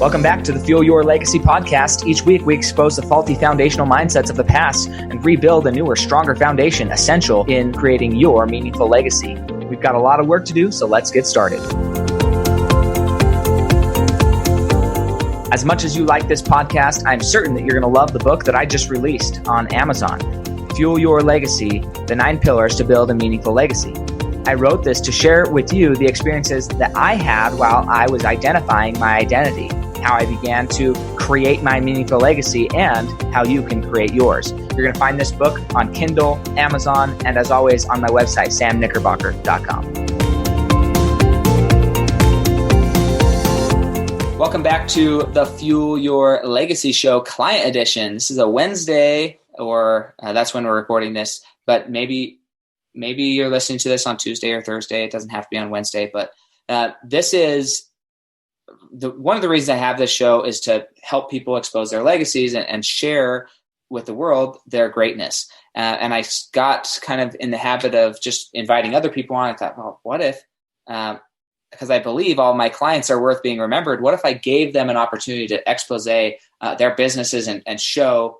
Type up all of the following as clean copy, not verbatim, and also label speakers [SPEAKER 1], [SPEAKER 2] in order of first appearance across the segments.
[SPEAKER 1] Welcome back to the Fuel Your Legacy podcast. Each week, we expose the faulty foundational mindsets of the past and rebuild a newer, stronger foundation essential in creating your meaningful legacy. We've got a lot of work to do, so let's get started. As much as you like this podcast, I'm certain that you're going to love the book that I just released on Amazon, Fuel Your Legacy, The 9 Pillars to Build a Meaningful Legacy. I wrote this to share with you the experiences that I had while I was identifying my identity, how I began to create my meaningful legacy, and how you can create yours. You're going to find this book on Kindle, Amazon, and as always on my website, samknickerbocker.com. Welcome back to the Fuel Your Legacy Show Client Edition. This is a Wednesday, or that's when we're recording this, but maybe you're listening to this on Tuesday or Thursday. It doesn't have to be on Wednesday, but this is one of the reasons I have this show is to help people expose their legacies and share with the world their greatness. And I got kind of in the habit of just inviting other people on. I thought, well, what if, because I believe all my clients are worth being remembered, what if I gave them an opportunity to expose their businesses and show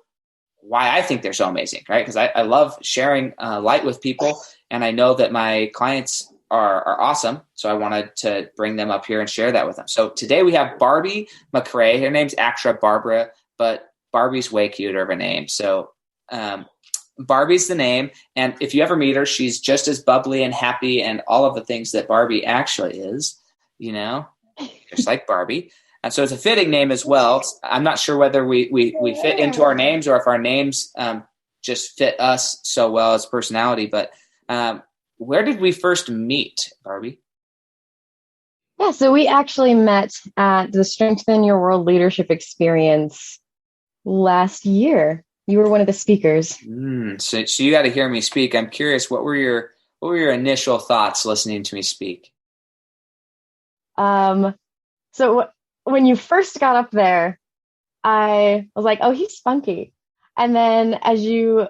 [SPEAKER 1] why I think they're so amazing, right? Because I love sharing light with people, and I know that my clients are awesome. So I wanted to bring them up here and share that with them. So today we have Barbie McRae. Her name's Actra Barbara, but Barbie's way cuter of a name. So Barbie's the name. And if you ever meet her, she's just as bubbly and happy and all of the things that Barbie actually is, just like Barbie. And so it's a fitting name as well. I'm not sure whether we fit into our names or if our names just fit us so well as personality. But where did we first meet, Barbie?
[SPEAKER 2] Yeah, so we actually met at the Strengthen Your World Leadership Experience last year. You were one of the speakers.
[SPEAKER 1] So you got to hear me speak. I'm curious, what were your initial thoughts listening to me speak?
[SPEAKER 2] So when you first got up there, I was like, oh, he's spunky. And then as you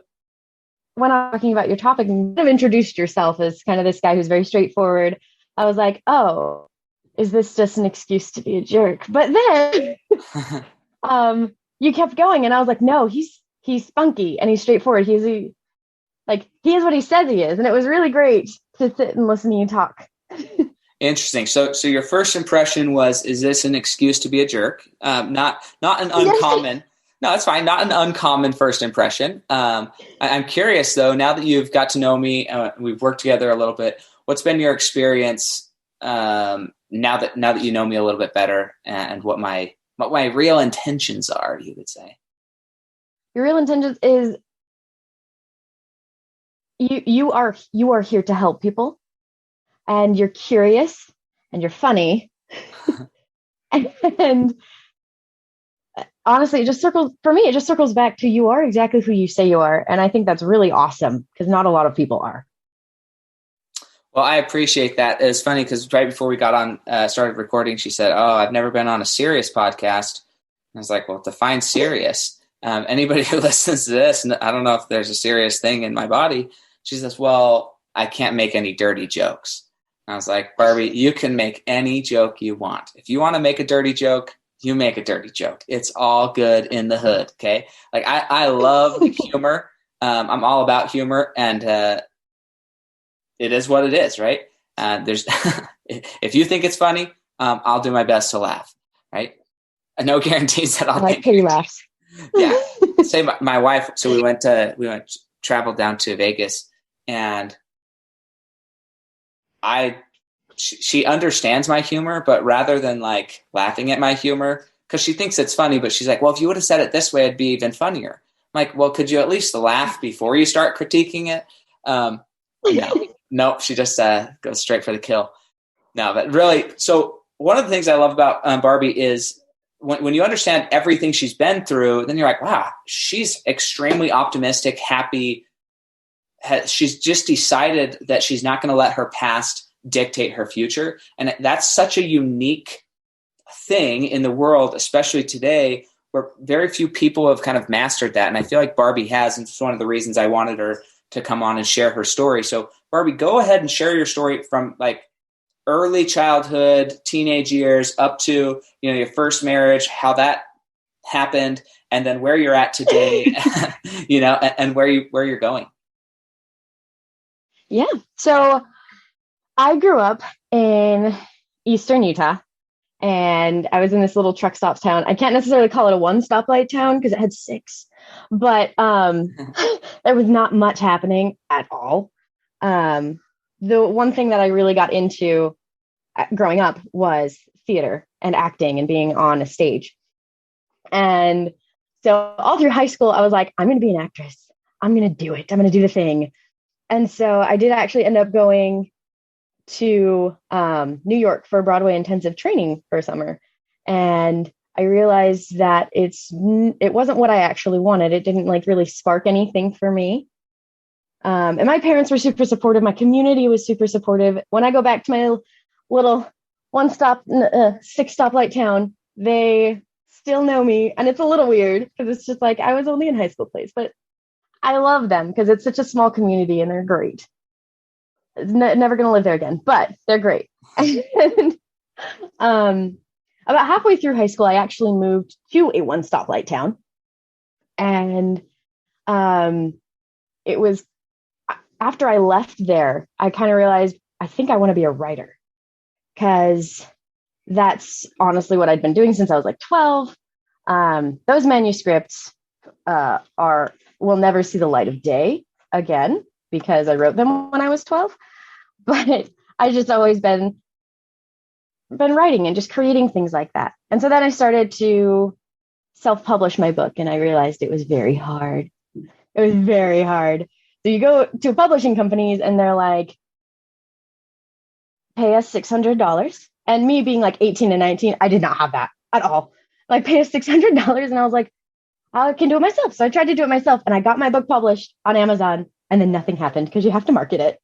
[SPEAKER 2] went on talking about your topic and kind of introduced yourself as kind of this guy who's very straightforward, I was like, oh, is this just an excuse to be a jerk? But then you kept going and I was like, no, he's spunky and he's straightforward. He is what he says he is. And it was really great to sit and listen to you talk.
[SPEAKER 1] Interesting. So your first impression was, is this an excuse to be a jerk? Not an uncommon. No, that's fine. Not an uncommon first impression. I'm curious though, now that you've got to know me, we've worked together a little bit. What's been your experience now that you know me a little bit better, and what my real intentions are, you would say?
[SPEAKER 2] Your real intentions is you are here to help people. And you're curious and you're funny. and honestly, it just circles back to you are exactly who you say you are. And I think that's really awesome because not a lot of people are.
[SPEAKER 1] Well, I appreciate that. It's funny because right before we got on, started recording, she said, oh, I've never been on a serious podcast. And I was like, well, define serious. Anybody who listens to this, I don't know if there's a serious thing in my body. She says, well, I can't make any dirty jokes. I was like, Barbie, you can make any joke you want. If you want to make a dirty joke, you make a dirty joke. It's all good in the hood, okay? Like, I love humor. I'm all about humor, and it is what it is, right? There's if you think it's funny, I'll do my best to laugh, right? No guarantees that I'll
[SPEAKER 2] like pity laughs.
[SPEAKER 1] Yeah. Say my wife, so we went traveled down to Vegas, and she understands my humor, but rather than like laughing at my humor, because she thinks it's funny, but she's like, well, if you would have said it this way, it'd be even funnier. I'm like, well, could you at least laugh before you start critiquing it? No, she just goes straight for the kill. No, but really, so one of the things I love about Barbie is when you understand everything she's been through, then you're like, wow, she's extremely optimistic, happy. She's just decided that she's not going to let her past dictate her future. And that's such a unique thing in the world, especially today, where very few people have kind of mastered that. And I feel like Barbie has, and it's one of the reasons I wanted her to come on and share her story. So Barbie, go ahead and share your story from like early childhood, teenage years, up to, your first marriage, how that happened, and then where you're at today, and where you're going.
[SPEAKER 2] Yeah. So I grew up in Eastern Utah, and I was in this little truck stop town. I can't necessarily call it a one stoplight town because it had 6, but there was not much happening at all. The one thing that I really got into growing up was theater and acting and being on a stage. And so all through high school, I was like, I'm going to be an actress. I'm going to do it. I'm going to do the thing. And so I did actually end up going to New York for Broadway intensive training for a summer. And I realized that it wasn't what I actually wanted. It didn't really spark anything for me. And my parents were super supportive. My community was super supportive. When I go back to my little 6 stoplight town, they still know me. And it's a little weird because it's just I was only in high school place, but I love them because it's such a small community and they're great. Never going to live there again, but they're great. And, about halfway through high school, I actually moved to a 1 stoplight town. And it was after I left there, I kind of realized I think I want to be a writer, because that's honestly what I'd been doing since I was 12. Those manuscripts will never see the light of day again because I wrote them when I was 12. But I just always been writing and just creating things like that. And so then I started to self-publish my book, and I realized it was very hard. It was very hard. So you go to publishing companies and they're like, pay us $600. And me being 18 and 19, I did not have that at all. Pay us $600. And I was like, I can do it myself. So I tried to do it myself, and I got my book published on Amazon, and then nothing happened because you have to market it.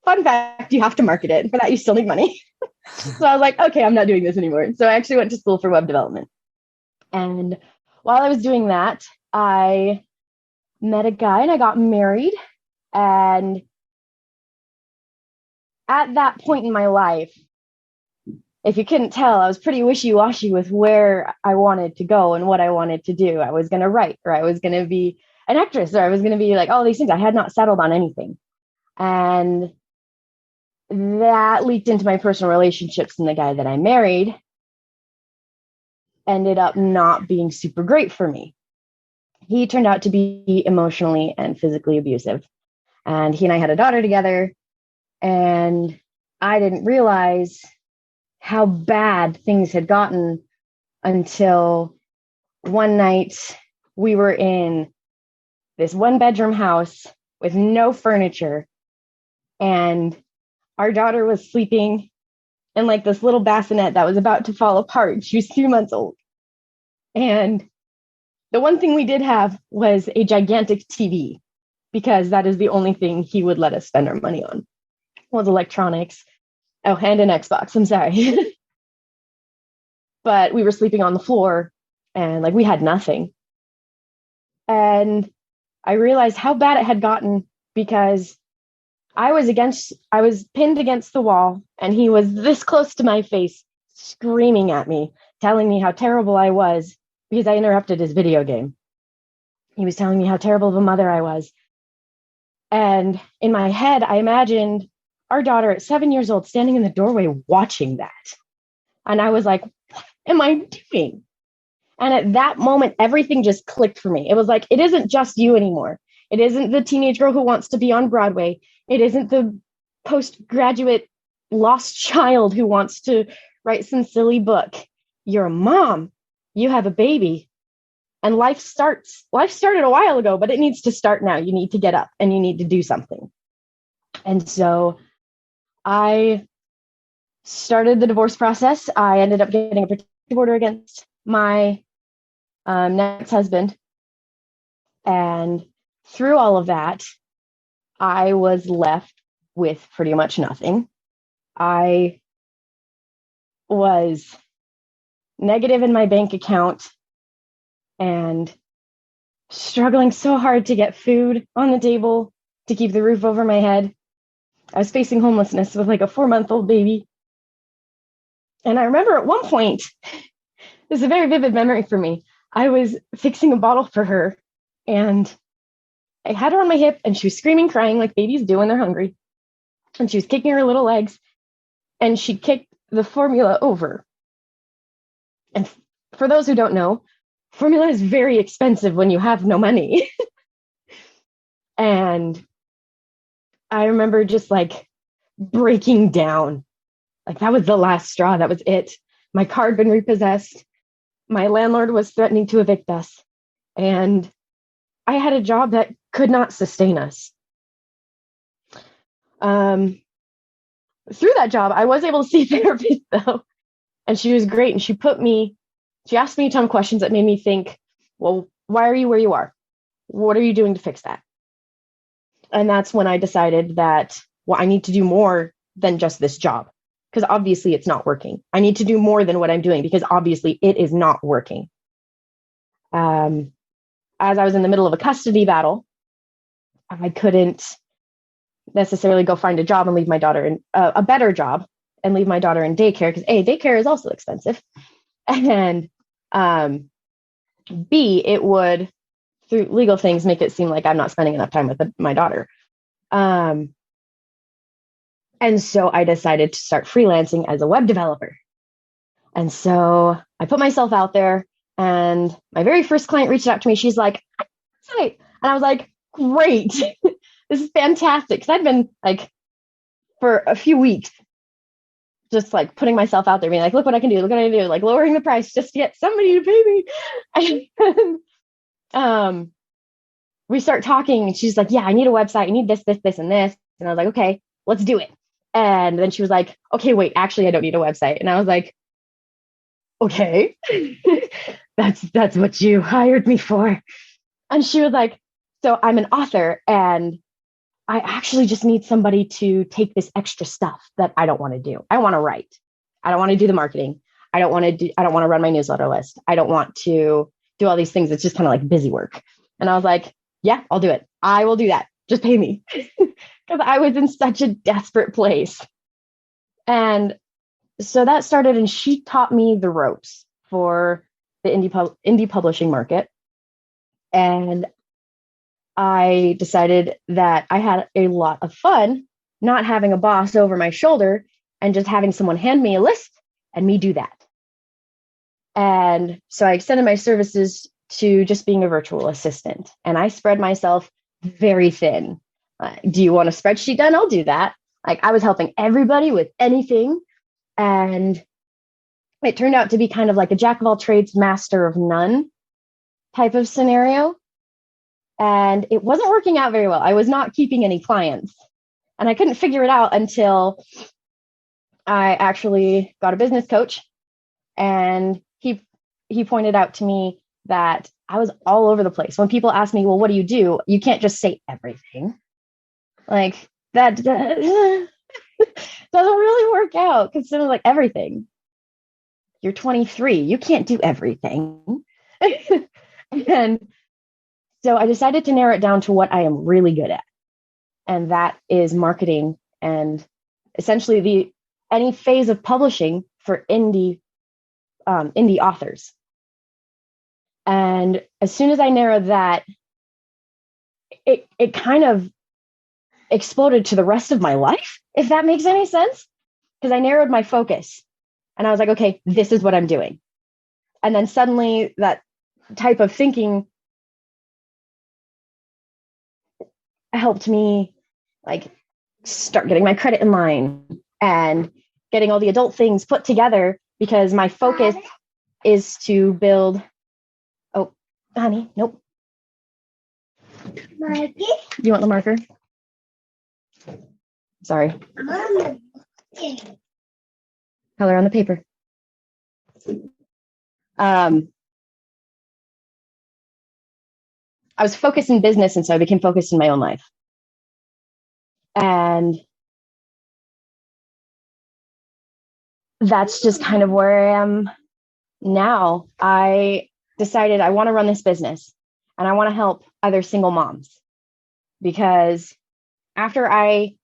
[SPEAKER 2] Fun fact, you have to market it. For that, you still need money. So I was like, okay, I'm not doing this anymore. So I actually went to school for web development. And while I was doing that, I met a guy and I got married. And at that point in my life, if you couldn't tell, I was pretty wishy-washy with where I wanted to go and what I wanted to do. I was going to write, or I was going to be an actress, or I was going to be all these things. I had not settled on anything. And that leaked into my personal relationships, and the guy that I married ended up not being super great for me. He turned out to be emotionally and physically abusive. And he and I had a daughter together, and I didn't realize how bad things had gotten until one night we were in this 1-bedroom house with no furniture, and our daughter was sleeping in this little bassinet that was about to fall apart. She was 2 months old. And the one thing we did have was a gigantic TV, because that is the only thing he would let us spend our money on, was electronics. Oh, and an Xbox. I'm sorry. But we were sleeping on the floor, and we had nothing. And I realized how bad it had gotten because I was pinned against the wall, and he was this close to my face, screaming at me, telling me how terrible I was because I interrupted his video game. He was telling me how terrible of a mother I was. And in my head, I imagined our daughter at 7 years old standing in the doorway watching that. And I was like, what am I doing? And at that moment, everything just clicked for me. It was it isn't just you anymore. It isn't the teenage girl who wants to be on Broadway. It isn't the postgraduate lost child who wants to write some silly book. You're a mom. You have a baby. And life started a while ago, but it needs to start now. You need to get up and you need to do something. And so I started the divorce process. I ended up getting a protective order against my next husband. And through all of that, I was left with pretty much nothing. I was negative in my bank account and struggling so hard to get food on the table, to keep the roof over my head. I was facing homelessness with a 4-month-old baby. And I remember at one point, this is a very vivid memory for me. I was fixing a bottle for her and I had her on my hip and she was screaming, crying like babies do when they're hungry. And she was kicking her little legs and she kicked the formula over. And for those who don't know, formula is very expensive when you have no money. And I remember just like breaking down. Like that was the last straw. That was it. My car had been repossessed. My landlord was threatening to evict us. And I had a job that could not sustain us. Through that job, I was able to see a therapist though. And she was great. And she asked me a ton of questions that made me think, well, why are you where you are? What are you doing to fix that? And that's when I decided that, well, I need to do more than just this job, because obviously it's not working. I need to do more than what I'm doing because obviously it is not working. As I was in the middle of a custody battle, I couldn't necessarily go find a job and leave my daughter in a better job and leave my daughter in daycare because daycare is also expensive. And B, it would, through legal things, make it seem like I'm not spending enough time with my daughter. And so I decided to start freelancing as a web developer. And so I put myself out there and my very first client reached out to me. She's like, "Hi." And I was like, great, this is fantastic. Cause I'd been like for a few weeks, just like putting myself out there, being like, look what I can do. Look what I can do. Like lowering the price just to get somebody to pay me. And we start talking and she's like, yeah, I need a website. I need this, this, this, and this. And I was like, okay, let's do it. And then she was like, okay, wait, actually, I don't need a website. And I was like, okay, that's what you hired me for. And she was like, so I'm an author and I actually just need somebody to take this extra stuff that I don't want to do. I want to write. I don't want to do the marketing. I don't want to run my newsletter list. I don't want to do all these things. It's just kind of like busy work. And I was like, yeah, I'll do it. I will do that. Just pay me. Because I was in such a desperate place. And so that started, and she taught me the ropes for the indie publishing market. And I decided that I had a lot of fun not having a boss over my shoulder and just having someone hand me a list and me do that. And so I extended my services to just being a virtual assistant. And I spread myself very thin. Do you want a spreadsheet done? I'll do that. Like I was helping everybody with anything. And it turned out to be kind of like a jack of all trades, master of none type of scenario. And it wasn't working out very well. I was not keeping any clients. And I couldn't figure it out until I actually got a business coach. And he pointed out to me that I was all over the place. When people ask me, well, what do? You can't just say everything. Like that doesn't really work out, considering like everything. You're 23. You can't do everything. And so I decided to narrow it down to what I am really good at. And that is marketing and essentially any phase of publishing for indie authors. And as soon as I narrowed that, it kind of exploded to the rest of my life, if that makes any sense. Because I narrowed my focus and I was like, okay, this is what I'm doing. And then suddenly that type of thinking helped me like start getting my credit in line and getting all the adult things put together, because my focus is to build. Oh, honey, nope. Marker? Do you want the marker? Sorry. Color on the paper. I was focused in business, and so I became focused in my own life. And that's just kind of where I am now. I decided I want to run this business and I want to help other single moms, because after I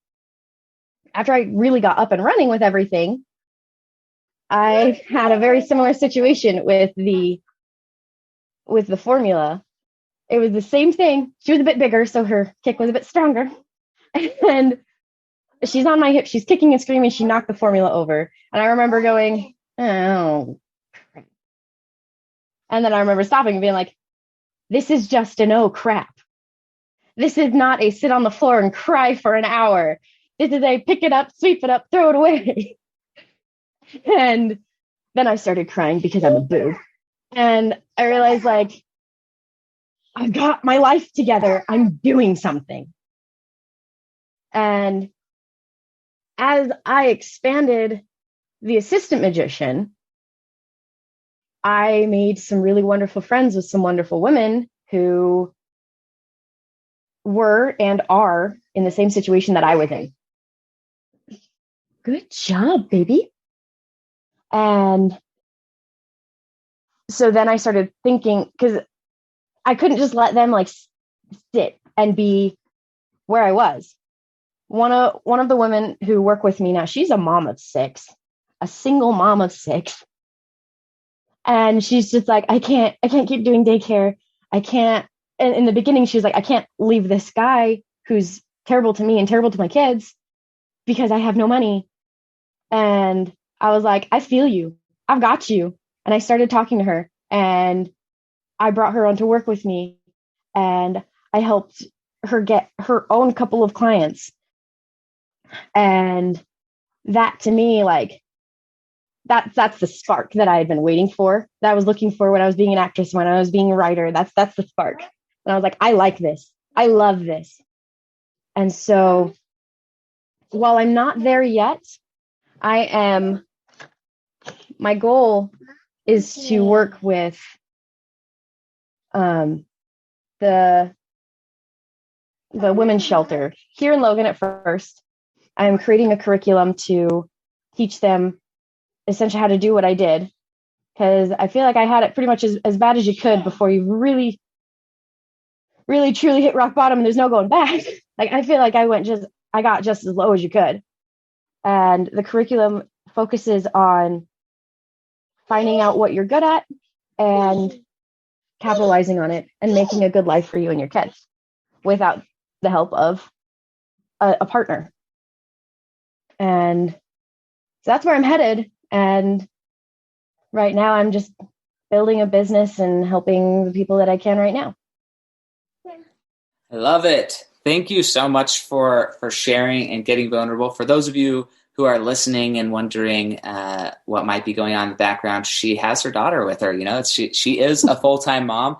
[SPEAKER 2] really got up and running with everything, I had a very similar situation with the formula. It was the same thing. She was a bit bigger, so her kick was a bit stronger. And she's on my hip. She's kicking and screaming. She knocked the formula over. And I remember going, oh. And then I remember stopping and being like, this is just an oh crap. This is not a sit on the floor and cry for an hour. This is a pick it up, sweep it up, throw it away. And then I started crying because I'm a boob. And I realized, like, I've got my life together. I'm doing something. And as I expanded the assistant magician, I made some really wonderful friends with some wonderful women who were and are in the same situation that I was in. Good job, baby. And so then I started thinking, because I couldn't just let them like sit and be where I was. One of the women who work with me now, she's a mom of 6, a single mom of 6. And she's just like, I can't keep doing daycare. I can't. And in the beginning, she was like, I can't leave this guy who's terrible to me and terrible to my kids because I have no money. And I was like, I feel you. I've got you. And I started talking to her, and I brought her on to work with me, and I helped her get her own couple of clients. And that, to me, like, that's the spark that I had been waiting for, that I was looking for when I was being an actress, when I was being a writer. That's the spark. And I was like, I like this. I love this. And so while I'm not there yet, my goal is to work with the women's shelter here in Logan at first. I'm creating a curriculum to teach them essentially how to do what I did, because I feel like I had it pretty much as bad as you could before you really, really, truly hit rock bottom and there's no going back. Like, I feel like I got just as low as you could. And the curriculum focuses on finding out what you're good at and capitalizing on it and making a good life for you and your kids without the help of a partner. And so that's where I'm headed. And right now I'm just building a business and helping the people that I can right now.
[SPEAKER 1] I love it. Thank you so much for sharing and getting vulnerable. For those of you who are listening and wondering what might be going on in the background, she has her daughter with her. You know, she is a full-time mom.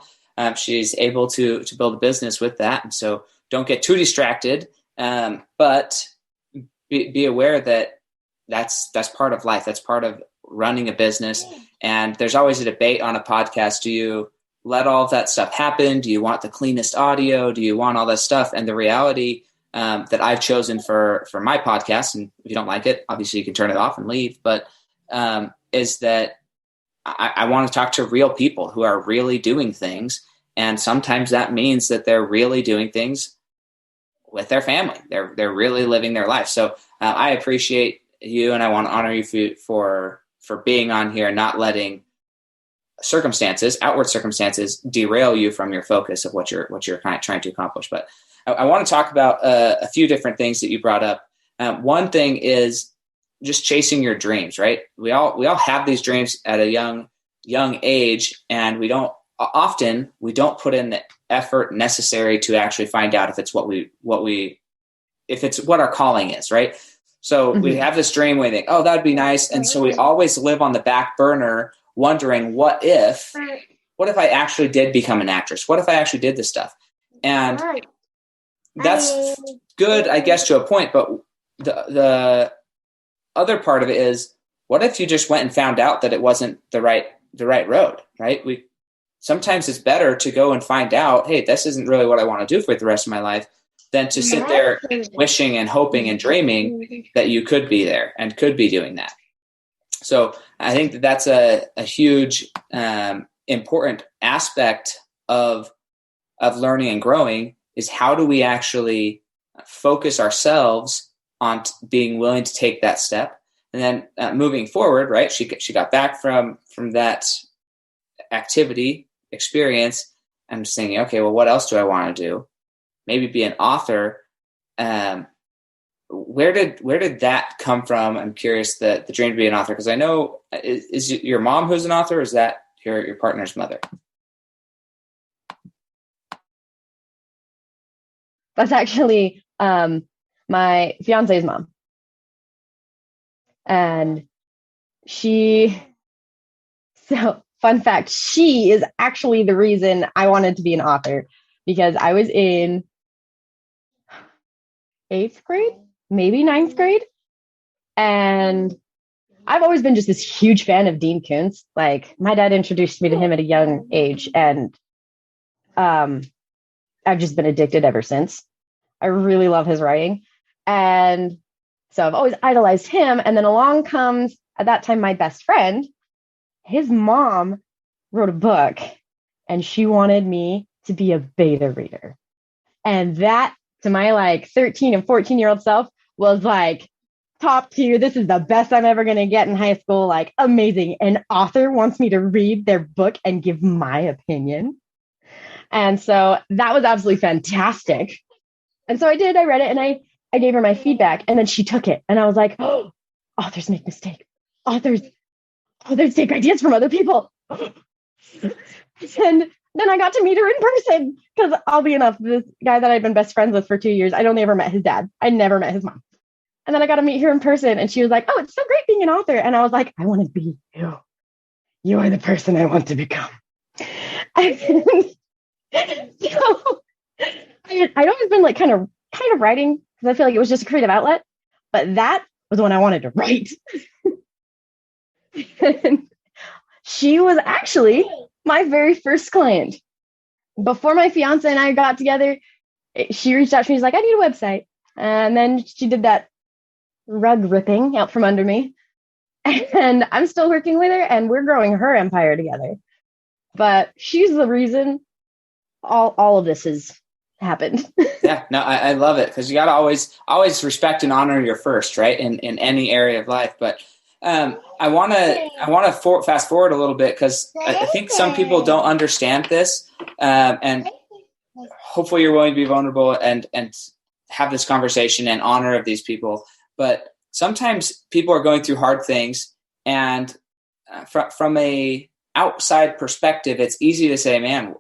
[SPEAKER 1] She's able to build a business with that. And so don't get too distracted, but be aware that that's part of life. That's part of running a business. And there's always a debate on a podcast. Do you let all of that stuff happen? Do you want the cleanest audio? Do you want all that stuff? And the reality that I've chosen for my podcast, and if you don't like it, obviously you can turn it off and leave, but is that I want to talk to real people who are really doing things. And sometimes that means that they're really doing things with their family. They're really living their life. So I appreciate you, and I want to honor you for being on here, not letting outward circumstances derail you from your focus of what you're kind of trying to accomplish. But I want to talk about a few different things that you brought up. One thing is just chasing your dreams, right? We all have these dreams at a young age, and we don't put in the effort necessary to actually find out if it's if it's what our calling is, right? So we have this dream, we think, oh, that'd be nice. And so we always live on the back burner wondering, what if I actually did become an actress? What if I actually did this stuff? And that's good, I guess, to a point. But the other part of it is, what if you just went and found out that it wasn't the right road, right? Sometimes it's better to go and find out, hey, this isn't really what I want to do for the rest of my life, than to sit there wishing and hoping and dreaming that you could be there and could be doing that. So I think that's a huge, important aspect of learning and growing, is how do we actually focus ourselves on being willing to take that step, And then moving forward, right? She got back from that activity experience. I'm just thinking, okay, well, what else do I want to do? Maybe be an author. Where did that come from? I'm curious, the dream to be an author, because I know is it your mom who's an author, or is that your partner's mother?
[SPEAKER 2] That's actually my fiance's mom. And fun fact, she is actually the reason I wanted to be an author, because I was in 8th grade, maybe 9th grade. And I've always been just this huge fan of Dean Koontz. Like, my dad introduced me to him at a young age, and I've just been addicted ever since. I really love his writing. And so I've always idolized him. And then along comes, at that time, my best friend. His mom wrote a book, and she wanted me to be a beta reader. And that, to my like 13 and 14-year-old self, was like top tier. This is the best I'm ever going to get in high school. Like, amazing. An author wants me to read their book and give my opinion. And so that was absolutely fantastic. And so I did. I read it, and I gave her my feedback, and then she took it. And I was like, oh, authors make mistakes. Authors take ideas from other people. And then I got to meet her in person, because I'll be enough, this guy that I've been best friends with for 2 years, I'd only ever met his dad. I never met his mom. And then I got to meet her in person, and she was like, oh, it's so great being an author. And I was like, I want to be you. You are the person I want to become. And so I'd always been like kind of writing, because I feel like it was just a creative outlet. But that was when I wanted to write. And she was actually my very first client. Before my fiance and I got together, she reached out to me. She's like, I need a website. And then she did that rug ripping out from under me. And I'm still working with her, and we're growing her empire together. But she's the reason all of this has happened.
[SPEAKER 1] Yeah, no, I love it, because you got to always respect and honor your first, right? In any area of life. But I want to fast forward a little bit, because I think some people don't understand this, and hopefully you're willing to be vulnerable and have this conversation in honor of these people. But sometimes people are going through hard things, and from a outside perspective, it's easy to say, man,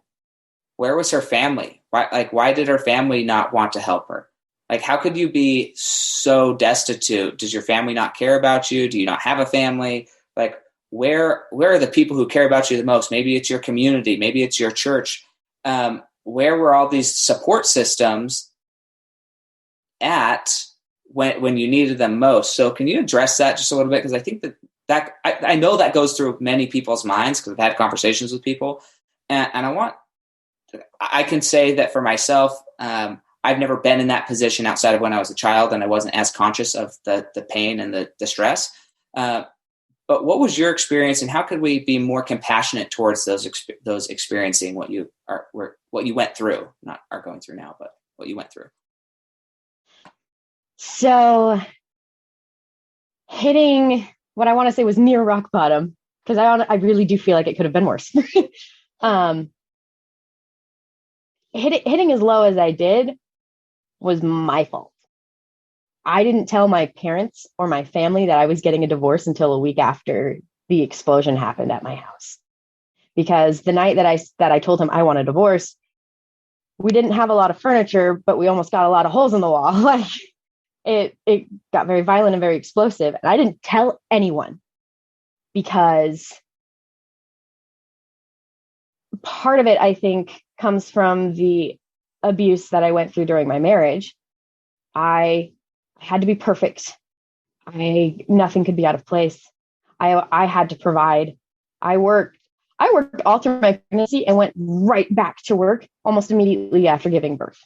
[SPEAKER 1] where was her family? Why did her family not want to help her? Like, how could you be so destitute? Does your family not care about you? Do you not have a family? Like, where are the people who care about you the most? Maybe it's your community. Maybe it's your church. Where were all these support systems at when you needed them most? So can you address that just a little bit? Because I think that I know that goes through many people's minds, because I've had conversations with people. And I can say that for myself, I've never been in that position outside of when I was a child, and I wasn't as conscious of the pain and the distress. But what was your experience, and how could we be more compassionate towards those experiencing what you went through, not are going through now, but what you went through?
[SPEAKER 2] So hitting what I want to say was near rock bottom, because I really do feel like it could have been worse. Hitting as low as I did was my fault. I didn't tell my parents or my family that I was getting a divorce until a week after the explosion happened at my house. Because the night that I told him I want a divorce, we didn't have a lot of furniture, but we almost got a lot of holes in the wall. Like, it got very violent and very explosive. And I didn't tell anyone, because part of it, I think, comes from the abuse that I went through during my marriage. I had to be perfect. Nothing could be out of place. I had to provide. I worked all through my pregnancy and went right back to work almost immediately after giving birth.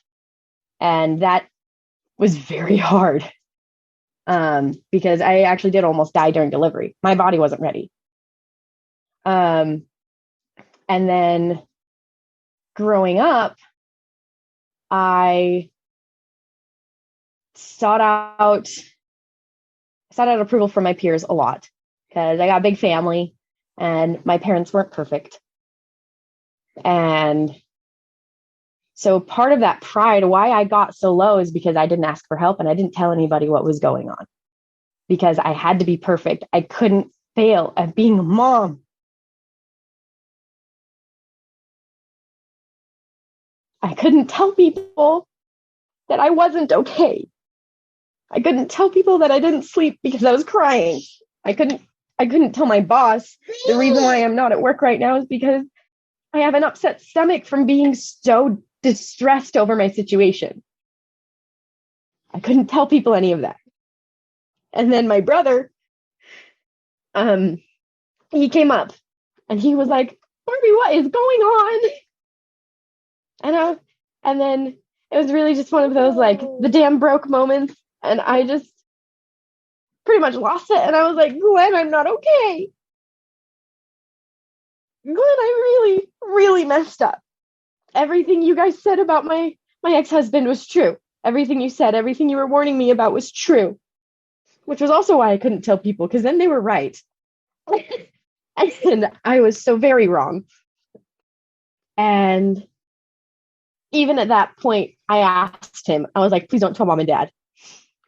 [SPEAKER 2] And that was very hard, because I actually did almost die during delivery. My body wasn't ready. And then growing up, I sought out sought out approval from my peers a lot because I got a big family and my parents weren't perfect. And so part of that pride, why I got so low, is because I didn't ask for help and I didn't tell anybody what was going on because I had to be perfect. I couldn't fail at being a mom. I couldn't tell people that I wasn't okay. I couldn't tell people that I didn't sleep because I was crying. I couldn't tell my boss the reason why I'm not at work right now is because I have an upset stomach from being so distressed over my situation. I couldn't tell people any of that. And then my brother, he came up and he was like, Barbie, what is going on? And then it was really just one of those, like, the dam broke moments. And I just pretty much lost it. And I was like, Glenn, I'm not okay. Glenn, I really, really messed up. Everything you guys said about my ex-husband was true. Everything you said, everything you were warning me about was true. Which was also why I couldn't tell people, because then they were right. And I was so very wrong. And even at that point, I asked him, I was like, please don't tell mom and dad.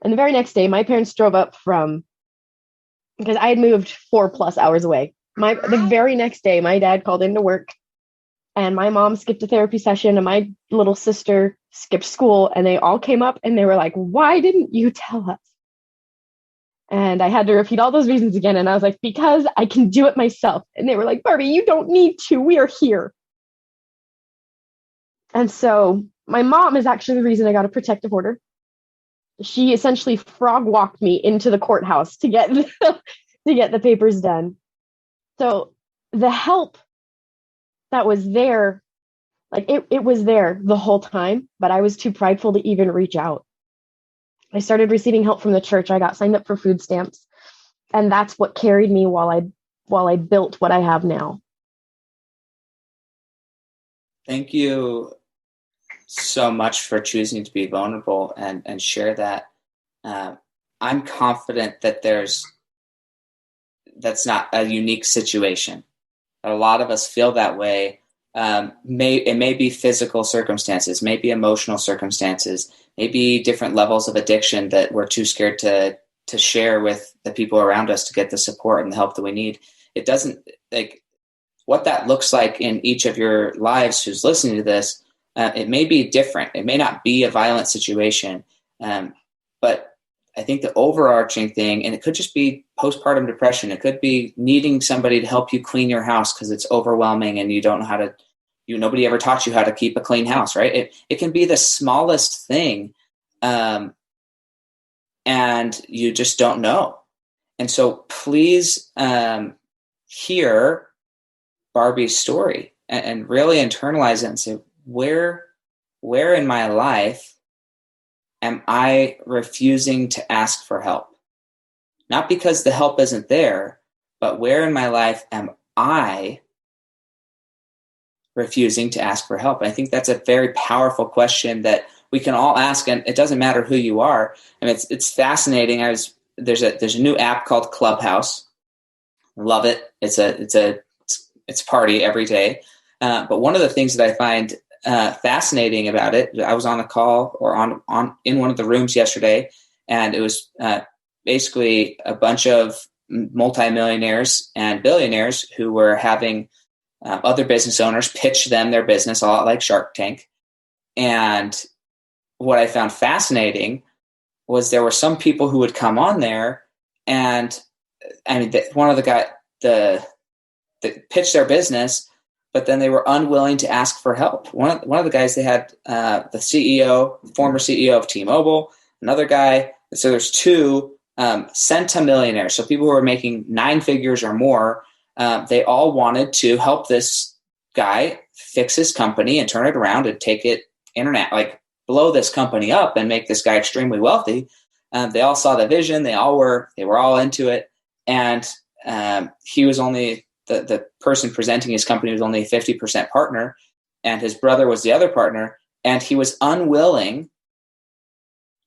[SPEAKER 2] And the very next day, my parents drove up because I had moved 4+ hours away. The very next day, my dad called into work and my mom skipped a therapy session and my little sister skipped school, and they all came up and they were like, why didn't you tell us? And I had to repeat all those reasons again. And I was like, because I can do it myself. And they were like, Barbie, you don't need to. We are here. And so my mom is actually the reason I got a protective order. She essentially frog walked me into the courthouse to get the papers done. So the help that was there, like it was there the whole time, but I was too prideful to even reach out. I started receiving help from the church. I got signed up for food stamps, and that's what carried me while I built what I have now.
[SPEAKER 1] Thank you so much for choosing to be vulnerable and share that. I'm confident that that's not a unique situation. A lot of us feel that way. It may be physical circumstances, maybe emotional circumstances, maybe different levels of addiction that we're too scared to share with the people around us to get the support and the help that we need. It doesn't, like, what that looks like in each of your lives who's listening to this, it may be different. It may not be a violent situation, but I think the overarching thing, and it could just be postpartum depression. It could be needing somebody to help you clean your house because it's overwhelming and you don't know how to, nobody ever taught you how to keep a clean house, right? It can be the smallest thing, and you just don't know. And so please hear Barbie's story and really internalize it and say, where in my life am I refusing to ask for help? Not because the help isn't there, but where in my life am I refusing to ask for help? And I think that's a very powerful question that we can all ask, and it doesn't matter who you are. I mean, it's fascinating. There's a new app called Clubhouse. Love it. It's party every day. But one of the things that I find fascinating about it, I was on a call or on in one of the rooms yesterday, and it was basically a bunch of multimillionaires and billionaires who were having other business owners pitch them their business, a lot like Shark Tank. And what I found fascinating was there were some people who would come on there, and I mean, one of the guys that pitched their business, but then they were unwilling to ask for help. One of the guys, they had the former CEO of T-Mobile, another guy. So there's two centimillionaires, so people who were making 9 figures or more. They all wanted to help this guy fix his company and turn it around and take it internet, like blow this company up and make this guy extremely wealthy. They all saw the vision. They were all into it. And he was only the person presenting his company was only a 50% partner, and his brother was the other partner. And he was unwilling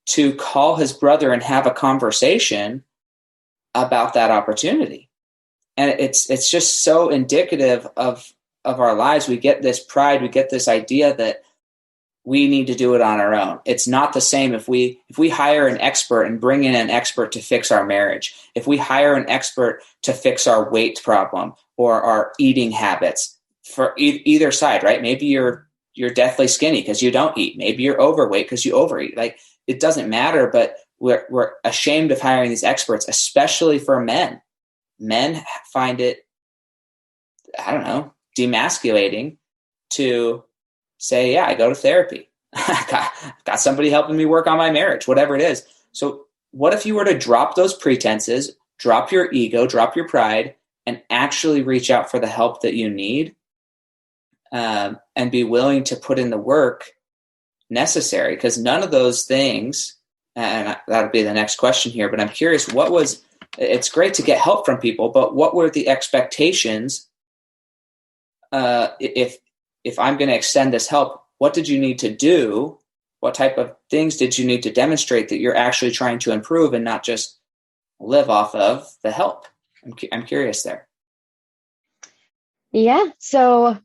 [SPEAKER 1] to call his brother and have a conversation about that opportunity. And it's just so indicative of our lives. We get this pride, we get this idea that we need to do it on our own. It's not the same if we hire an expert and bring in an expert to fix our marriage. If we hire an expert to fix our weight problem or our eating habits for either side, right? Maybe you're deathly skinny because you don't eat. Maybe you're overweight because you overeat. Like, it doesn't matter, but we're ashamed of hiring these experts, especially for men. Men find it, I don't know, demasculating to say, yeah, I go to therapy. got somebody helping me work on my marriage, whatever it is. So what if you were to drop those pretenses, drop your ego, drop your pride, and actually reach out for the help that you need, and be willing to put in the work necessary? Because none of those things, and that'll be the next question here, but I'm curious, it's great to get help from people, but what were the expectations? If I'm going to extend this help, what did you need to do? What type of things did you need to demonstrate that you're actually trying to improve and not just live off of the help? I'm curious there.
[SPEAKER 2] Yeah. So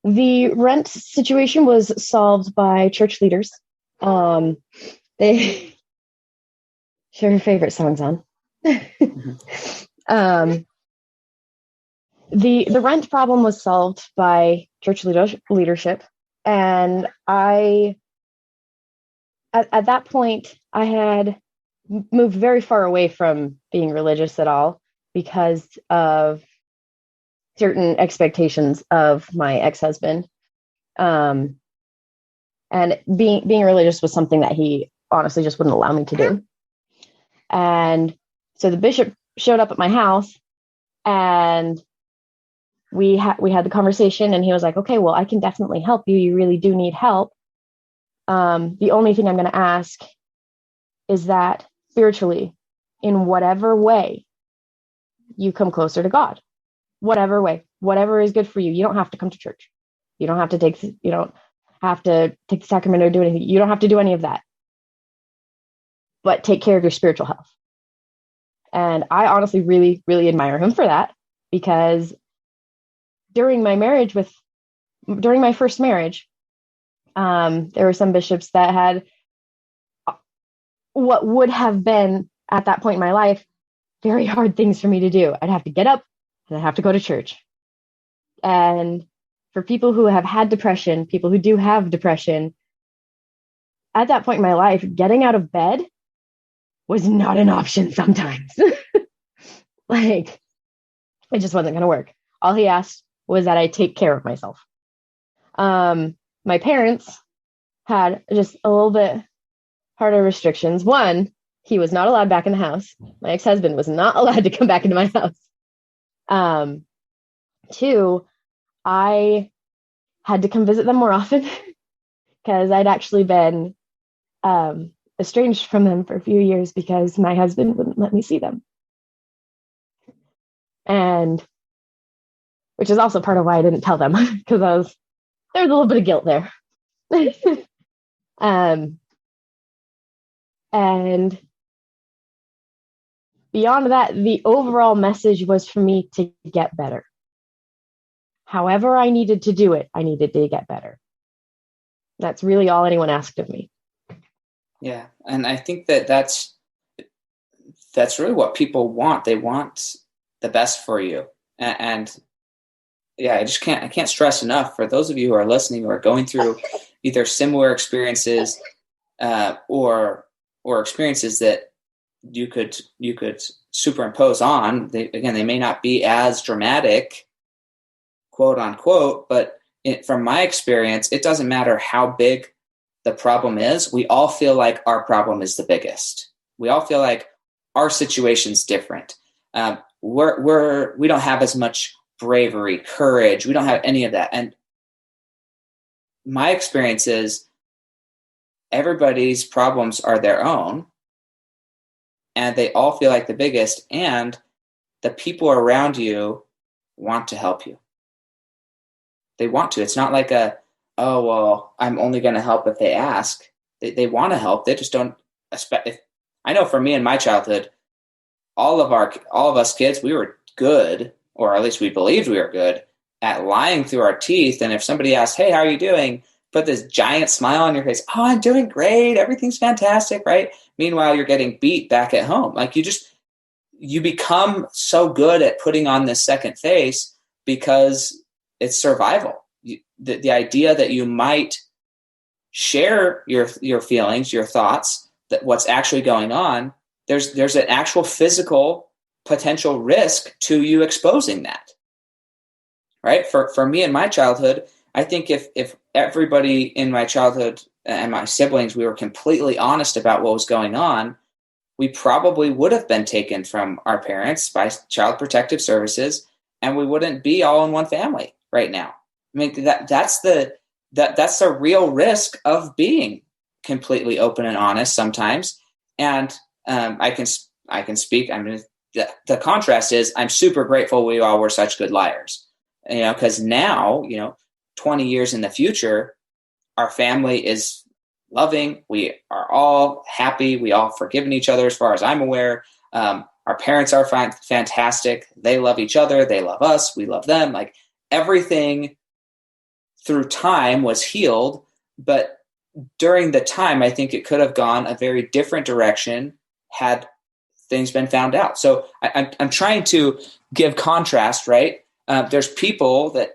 [SPEAKER 2] the rent situation was solved by church leaders. They share your favorite songs on. Mm-hmm. The rent problem was solved by church leadership. And at that point, I had moved very far away from being religious at all because of certain expectations of my ex-husband. And being religious was something that he honestly just wouldn't allow me to do. And so the bishop showed up at my house, and we had the conversation, and he was like, okay, well, I can definitely help you. You really do need help. The only thing I'm going to ask is that spiritually, in whatever way, you come closer to God, whatever way, whatever is good for you. You don't have to come to church. You don't have to take the sacrament or do anything. You don't have to do any of that, but take care of your spiritual health. And I honestly really, really admire him for that, because during my first marriage, there were some bishops that had what would have been at that point in my life very hard things for me to do. I'd have to get up and I'd have to go to church. And for people who have had depression, people who do have depression, at that point in my life, getting out of bed was not an option sometimes. Like, it just wasn't going to work. All he asked was that I take care of myself. My parents had just a little bit harder restrictions. One, he was not allowed back in the house. My ex-husband was not allowed to come back into my house. Two, I had to come visit them more often because I'd actually been estranged from them for a few years because my husband wouldn't let me see them. And which is also part of why I didn't tell them, because there was a little bit of guilt there. And beyond that, the overall message was for me to get better. However I needed to do it, I needed to get better. That's really all anyone asked of me.
[SPEAKER 1] Yeah, and I think that's really what people want. They want the best for you. And yeah, I can't stress enough, for those of you who are listening, who are going through either similar experiences or experiences that you could superimpose on. They may not be as dramatic, quote unquote, but from my experience, it doesn't matter how big the problem is. We all feel like our problem is the biggest. We all feel like our situation's different. We don't have as much bravery, courage. We don't have any of that. And my experience is everybody's problems are their own, and they all feel like the biggest, and the people around you want to help you. They want to. It's not like oh, well, I'm only going to help if they ask. They want to help. They just don't. I know for me in my childhood, all of us kids, we were good, or at least we believed we were good at lying through our teeth. And if somebody asked, hey, how are you doing? Put this giant smile on your face. Oh, I'm doing great. Everything's fantastic, right? Meanwhile, you're getting beat back at home. Like you become so good at putting on this second face because it's survival. The idea that you might share your feelings, your thoughts, that what's actually going on, there's an actual physical potential risk to you exposing that, right? For me in my childhood, I think if everybody in my childhood and my siblings, we were completely honest about what was going on, we probably would have been taken from our parents by Child Protective Services, and we wouldn't be all in one family right now. I mean, that's the real risk of being completely open and honest sometimes. And I can speak. I mean, the contrast is I'm super grateful we all were such good liars, because now, 20 years in the future, our family is loving. We are all happy. We all forgiven each other as far as I'm aware. Our parents are fantastic. They love each other. They love us. We love them. Like everything through time was healed. But during the time, I think it could have gone a very different direction had things been found out. So I'm trying to give contrast, right? There's people that,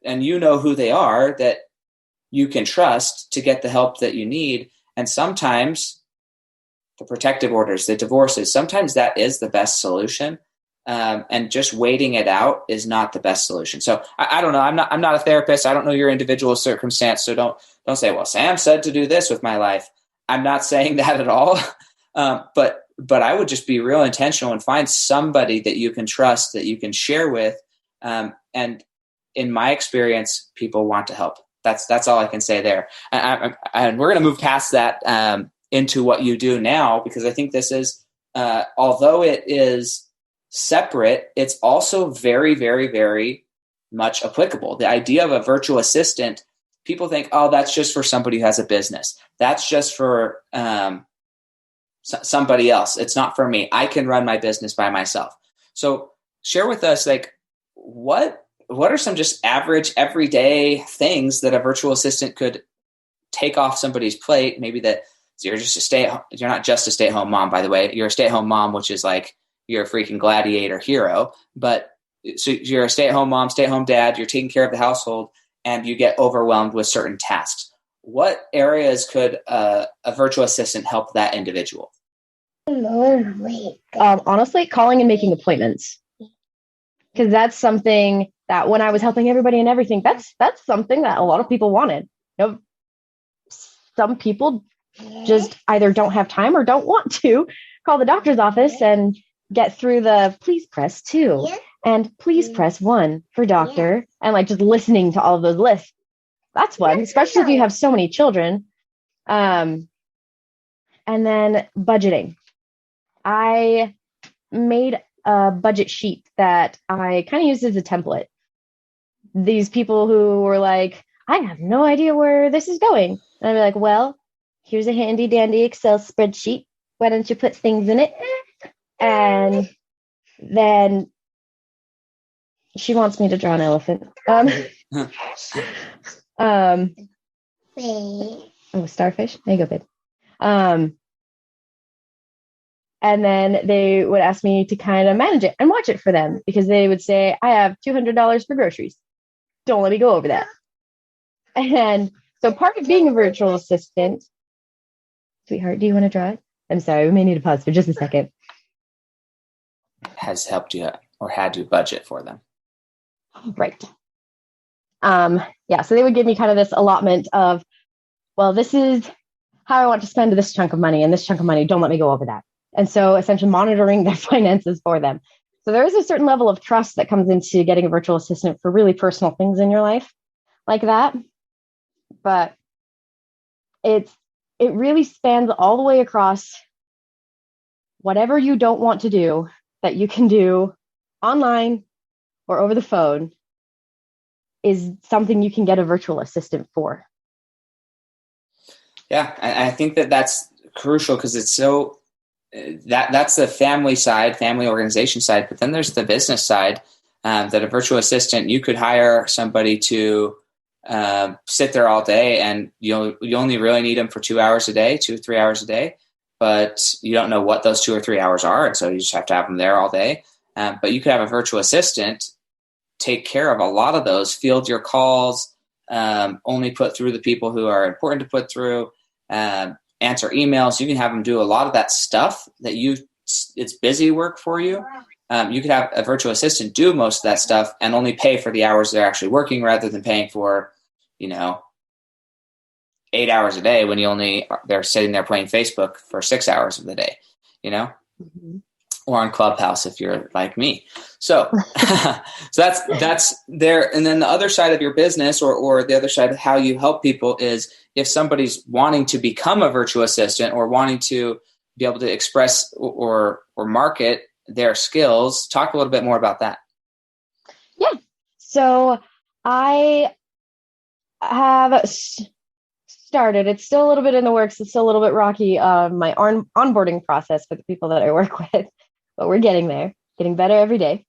[SPEAKER 1] and you know who they are, that you can trust to get the help that you need. And sometimes the protective orders, the divorces, sometimes that is the best solution. And just waiting it out is not the best solution. So I don't know. I'm not a therapist. I don't know your individual circumstance. So don't say, well, Sam said to do this with my life. I'm not saying that at all. But I would just be real intentional and find somebody that you can trust, that you can share with. And in my experience, people want to help. That's all I can say there. And we're going to move past that into what you do now, because I think this is, although it is separate, it's also very, very, very much applicable. The idea of a virtual assistant, people think, oh, that's just for somebody who has a business. That's just for somebody else. It's not for me. I can run my business by myself. So share with us, like, what are some just average everyday things that a virtual assistant could take off somebody's plate? Maybe that you're not just a stay-at-home mom, by the way. You're a stay-at-home mom, which is like you're a freaking gladiator hero. But so you're a stay-at-home mom, stay-at-home dad, you're taking care of the household, and you get overwhelmed with certain tasks. What areas could a virtual assistant help that individual?
[SPEAKER 2] Honestly, calling and making appointments. Because that's something that when I was helping everybody and everything, that's something that a lot of people wanted. Some people just either don't have time or don't want to call the doctor's office and get through the please press 2 and please press 1 for doctor, and like just listening to all of those lists. That's one, especially if you have so many children. And then budgeting. I made a budget sheet that I kind of used as a template. These people who were like, I have no idea where this is going. And I'd be like, well, here's a handy dandy Excel spreadsheet. Why don't you put things in it? And then she wants me to draw an elephant. Starfish. There you go, babe. And then they would ask me to kind of manage it and watch it for them, because they would say, I have $200 for groceries. Don't let me go over that. And so part of being a virtual assistant, sweetheart, do you want to draw it? I'm sorry, we may need to pause for just a second.
[SPEAKER 1] Has helped you or had you budget for them.
[SPEAKER 2] Right. So they would give me kind of this allotment of, well, this is how I want to spend this chunk of money, and this chunk of money, don't let me go over that. And so essentially monitoring their finances for them. So there is a certain level of trust that comes into getting a virtual assistant for really personal things in your life like that. But it really spans all the way across whatever you don't want to do that you can do online or over the phone is something you can get a virtual assistant for. Yeah,
[SPEAKER 1] I think that's crucial, because it's so that's the family side, family organization side. But then there's the business side, that a virtual assistant, you could hire somebody to sit there all day, and you only really need them for 2 hours a day, 2 or 3 hours a day, but you don't know what those 2 or 3 hours are. And so you just have to have them there all day. But you could have a virtual assistant take care of a lot of those, field your calls, only put through the people who are important to put through, answer emails. You can have them do a lot of that stuff that it's busy work for you. You could have a virtual assistant do most of that stuff and only pay for the hours they're actually working, rather than paying for, 8 hours a day when they're sitting there playing Facebook for 6 hours of the day,
[SPEAKER 2] Mm-hmm.
[SPEAKER 1] or on Clubhouse if you're like me. So, so that's there. And then the other side of your business, or the other side of how you help people, is if somebody's wanting to become a virtual assistant or wanting to be able to express or market their skills. Talk a little bit more about that.
[SPEAKER 2] Yeah. So I have started, it's still a little bit in the works. It's still a little bit rocky. My onboarding process for the people that I work with, but we're getting there, getting better every day.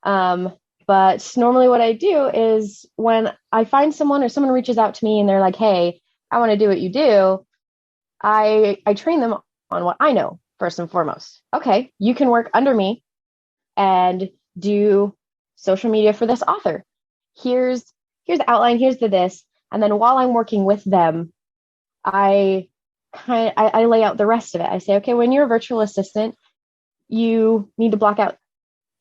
[SPEAKER 2] But normally what I do is when I find someone or someone reaches out to me and they're like, hey, I want to do what you do, I train them on what I know first and foremost. Okay, you can work under me and do social media for this author. Here's the outline, here's the this. And then while I'm working with them, I lay out the rest of it. I say, okay, when you're a virtual assistant, you need to block out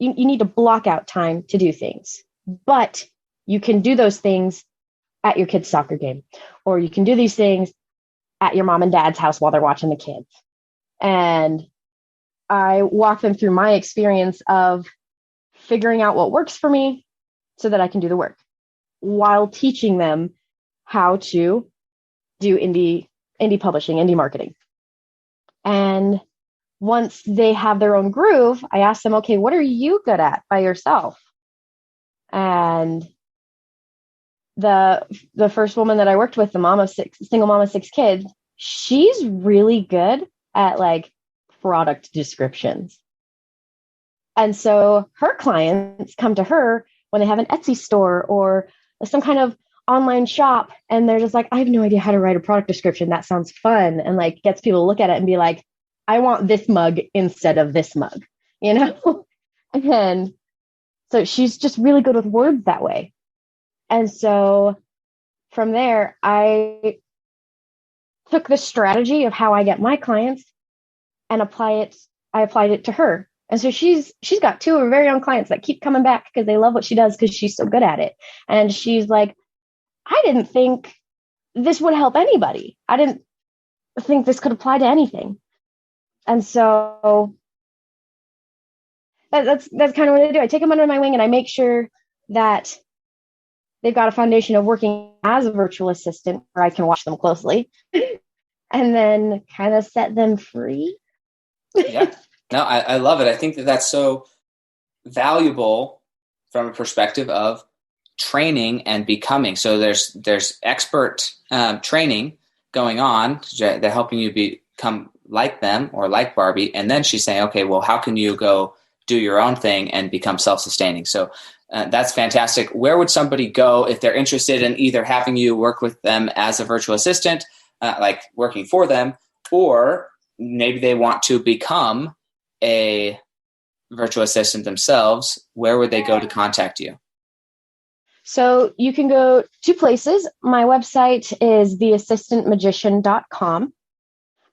[SPEAKER 2] you need to block out time to do things, but you can do those things at your kid's soccer game, or you can do these things at your mom and dad's house while they're watching the kids. And I walk them through my experience of figuring out what works for me so that I can do the work, while teaching them how to do indie publishing, indie marketing. And once they have their own groove, I ask them, okay, what are you good at by yourself? And the first woman that I worked with, the single mom of 6 kids, she's really good at like product descriptions. And so her clients come to her when they have an Etsy store or some kind of online shop, and they're just like, I have no idea how to write a product description. That sounds fun. And like gets people to look at it and be like, I want this mug instead of this mug, And so she's just really good with words that way. And so from there, I took the strategy of how I get my clients and I applied it to her. And so she's got 2 of her very own clients that keep coming back because they love what she does because she's so good at it. And she's like, I didn't think this would help anybody. I didn't think this could apply to anything. And so that's kind of what I do. I take them under my wing and I make sure that they've got a foundation of working as a virtual assistant where I can watch them closely and then kind of set them free.
[SPEAKER 1] Yeah. No, I love it. I think that's so valuable from a perspective of training and becoming. So there's expert training going on. They're helping you become like them or like Barbie. And then she's saying, okay, well, how can you go do your own thing and become self-sustaining? So that's fantastic. Where would somebody go if they're interested in either having you work with them as a virtual assistant, like working for them, or maybe they want to become a virtual assistant themselves? Where would they go to contact you?
[SPEAKER 2] So you can go 2 places. My website is theassistantmagician.com.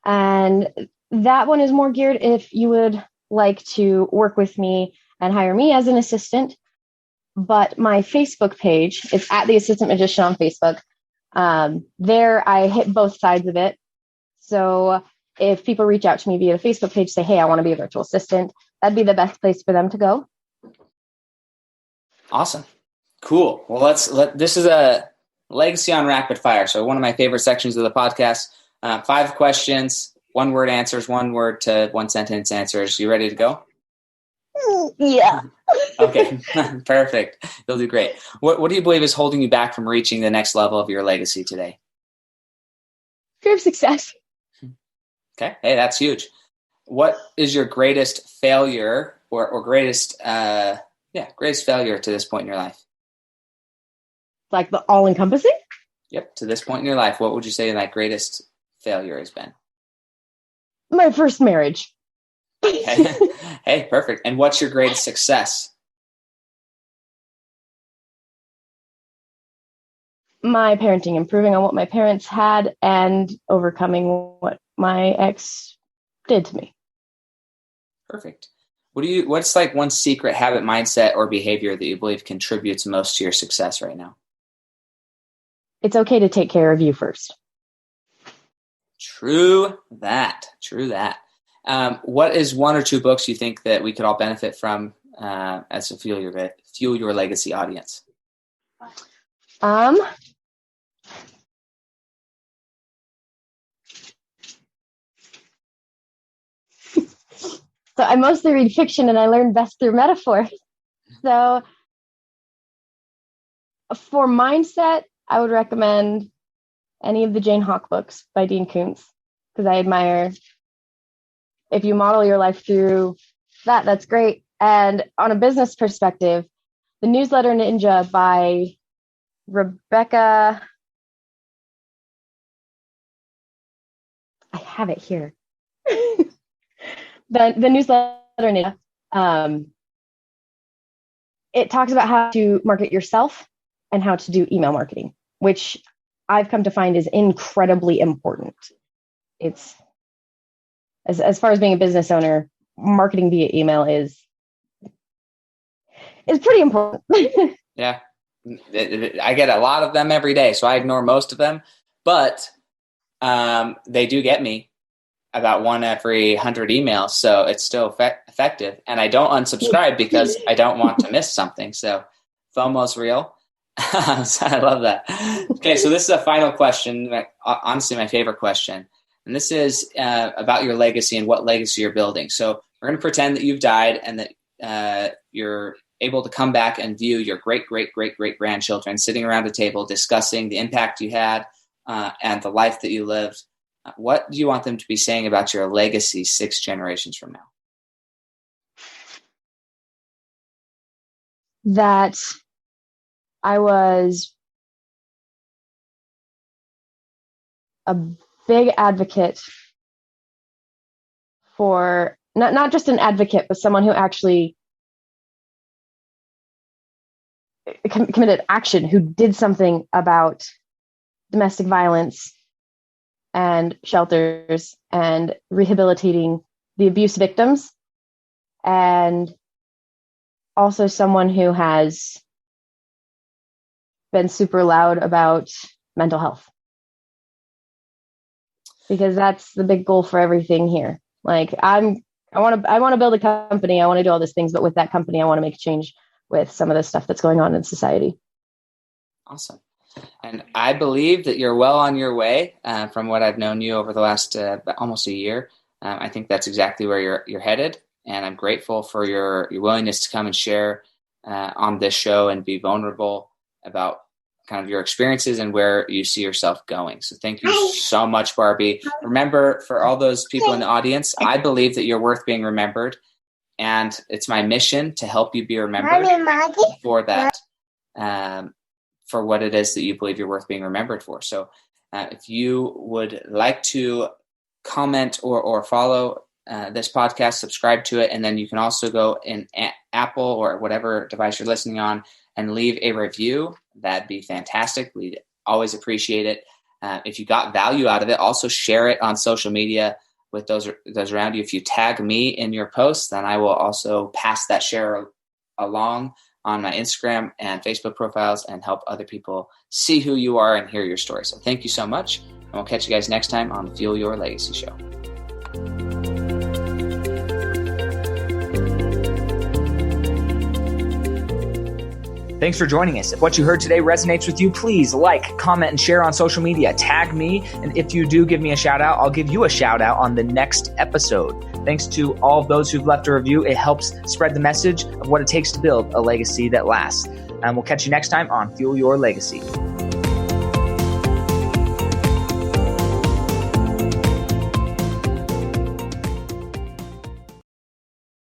[SPEAKER 2] And that one is more geared if you would like to work with me and hire me as an assistant. But my Facebook page is at The Assistant Magician on Facebook. There I hit both sides of it. So if people reach out to me via the Facebook page, say, hey, I want to be a virtual assistant, that'd be the best place for them to go.
[SPEAKER 1] Awesome. Cool. Well, this is a legacy on rapid fire. So one of my favorite sections of the podcast, 5 questions, 1-word answers, 1-word to 1-sentence answers. You ready to go?
[SPEAKER 2] Yeah.
[SPEAKER 1] Okay. Perfect. You'll do great. What do you believe is holding you back from reaching the next level of your legacy today?
[SPEAKER 2] Fear of success.
[SPEAKER 1] Okay. Hey, that's huge. what is your greatest failure or greatest failure to this point in your life?
[SPEAKER 2] Like the all-encompassing?
[SPEAKER 1] Yep. To this point in your life, what would you say that greatest failure has been?
[SPEAKER 2] My first marriage.
[SPEAKER 1] Okay. Hey, perfect. And what's your greatest success?
[SPEAKER 2] My parenting, improving on what my parents had and overcoming what my ex did to me.
[SPEAKER 1] Perfect. What's like one secret habit, mindset, or behavior that you believe contributes most to your success right now?
[SPEAKER 2] It's okay to take care of you first.
[SPEAKER 1] True that. What is one or two books you think that we could all benefit from as a fuel your legacy audience?
[SPEAKER 2] So I mostly read fiction and I learn best through metaphor. So for mindset, I would recommend any of the Jane Hawk books by Dean Koontz, because I admire, if you model your life through that, that's great. And on a business perspective, The Newsletter Ninja by Rebecca, I have it here. The Newsletter Ninja, it talks about how to market yourself and how to do email marketing, which I've come to find is incredibly important. It's as far as being a business owner, marketing via email is pretty important.
[SPEAKER 1] Yeah. I get a lot of them every day, so I ignore most of them, but they do get me about one every 100 emails. So it's still effective. And I don't unsubscribe because I don't want to miss something. So FOMO's real. So I love that. Okay. So this is a final question. Honestly, my favorite question. And this is about your legacy and what legacy you're building. So we're going to pretend that you've died and that you're able to come back and view your great-great-great-great-grandchildren sitting around a table discussing the impact you had and the life that you lived. What do you want them to be saying about your legacy 6 generations from now?
[SPEAKER 2] That I was a big advocate for, not just an advocate, but someone who actually committed action, who did something about domestic violence and shelters and rehabilitating the abuse victims, and also someone who has been super loud about mental health, because that's the big goal for everything here. Like I want to build a company. I want to do all these things, but with that company, I want to make a change with some of the stuff that's going on in society.
[SPEAKER 1] Awesome. And I believe that you're well on your way from what I've known you over the last almost a year. I think that's exactly where you're headed. And I'm grateful for your willingness to come and share on this show and be vulnerable about kind of your experiences and where you see yourself going. So thank you so much, Barbie. Remember, for all those people in the audience, I believe that you're worth being remembered. And it's my mission to help you be remembered for that. For what it is that you believe you're worth being remembered for. So if you would like to comment or follow this podcast, subscribe to it, and then you can also go in Apple or whatever device you're listening on and leave a review. That'd be fantastic. We'd always appreciate it. If you got value out of it, also share it on social media with those around you. If you tag me in your posts, then I will also pass that share along on my Instagram and Facebook profiles and help other people see who you are and hear your story. So thank you so much. And we'll catch you guys next time on the Fuel Your Legacy Show. Thanks for joining us. If what you heard today resonates with you, please like, comment, and share on social media. Tag me. And if you do give me a shout out, I'll give you a shout out on the next episode. Thanks to all of those who've left a review. It helps spread the message of what it takes to build a legacy that lasts. And we'll catch you next time on Fuel Your Legacy.